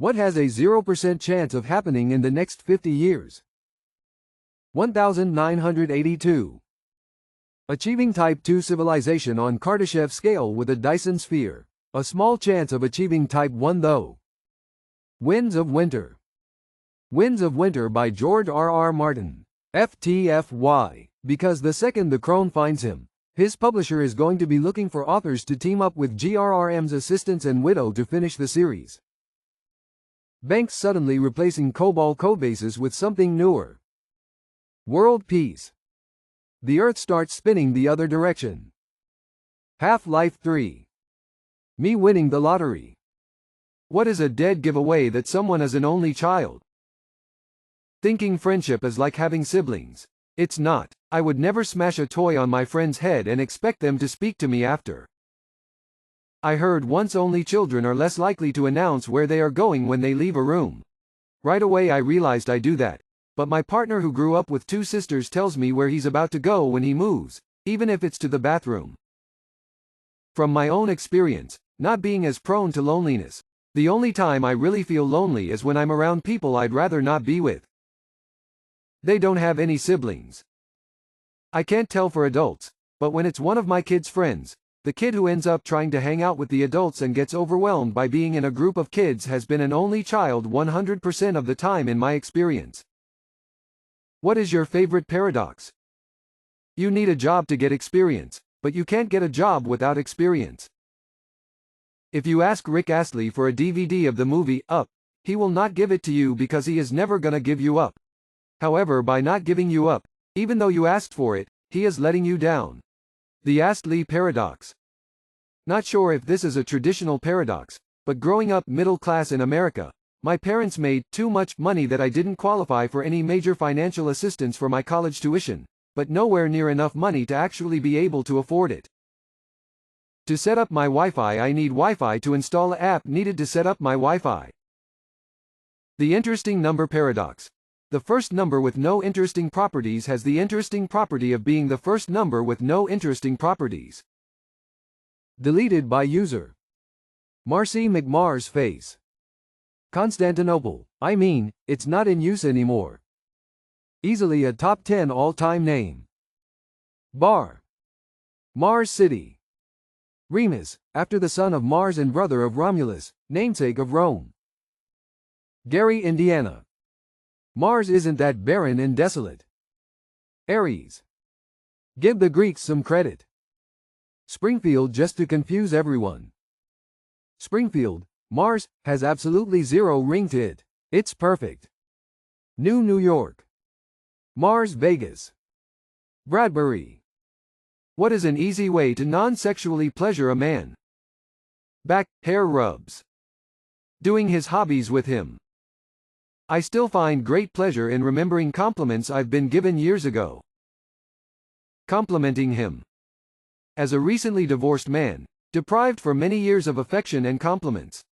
What has a 0% chance of happening in the next 50 years? 1982. Achieving Type 2 civilization on Kardashev scale with a Dyson sphere. A small chance of achieving Type 1 though. Winds of Winter. Winds of Winter by George R.R. Martin. FTFY. Because the second the crone finds him, his publisher is going to be looking for authors to team up with GRRM's assistants and Widow to finish the series. Banks suddenly replacing COBOL codebases with something newer. World Peace. The Earth starts spinning the other direction. Half-Life 3. Me winning the lottery. What is a dead giveaway that someone is an only child? Thinking friendship is like having siblings. It's not. I would never smash a toy on my friend's head and expect them to speak to me after. I heard once only children are less likely to announce where they are going when they leave a room. Right away I realized I do that, but my partner who grew up with two sisters tells me where he's about to go when he moves, even if it's to the bathroom. From my own experience, not being as prone to loneliness, the only time I really feel lonely is when I'm around people I'd rather not be with. They don't have any siblings. I can't tell for adults, but when it's one of my kids' friends, the kid who ends up trying to hang out with the adults and gets overwhelmed by being in a group of kids has been an only child 100% of the time in my experience. What is your favorite paradox? You need a job to get experience, but you can't get a job without experience. If you ask Rick Astley for a DVD of the movie Up, he will not give it to you because he is never gonna give you up. However, by not giving you up, even though you asked for it, he is letting you down. The Astley paradox. Not sure if this is a traditional paradox, but growing up middle class in America, my parents made too much money that I didn't qualify for any major financial assistance for my college tuition, but nowhere near enough money to actually be able to afford it. To set up my Wi-Fi I need Wi-Fi to install an app needed to set up my Wi-Fi. The interesting number paradox. The first number with no interesting properties has the interesting property of being the first number with no interesting properties. Deleted by user. Marcy McMar's face. Constantinople. I mean, it's not in use anymore. Easily a top 10 all-time name. Bar. Mars City. Remus, after the son of Mars and brother of Romulus, namesake of Rome. Gary, Indiana. Mars isn't that barren and desolate. Aries. Give the Greeks some credit. Springfield just to confuse everyone. Springfield, Mars, has absolutely zero ring to it. It's perfect. New York. Mars Vegas. Bradbury. What is an easy way to non-sexually pleasure a man? Back, hair rubs. Doing his hobbies with him. I still find great pleasure in remembering compliments I've been given years ago. Complimenting him. As a recently divorced man, deprived for many years of affection and compliments,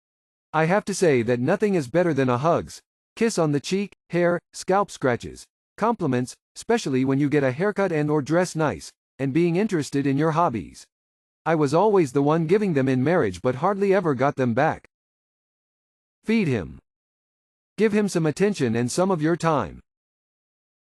I have to say that nothing is better than a hugs, kiss on the cheek, hair, scalp scratches, compliments, especially when you get a haircut and/or dress nice, and being interested in your hobbies. I was always the one giving them in marriage but hardly ever got them back. Feed him. Give him some attention and some of your time.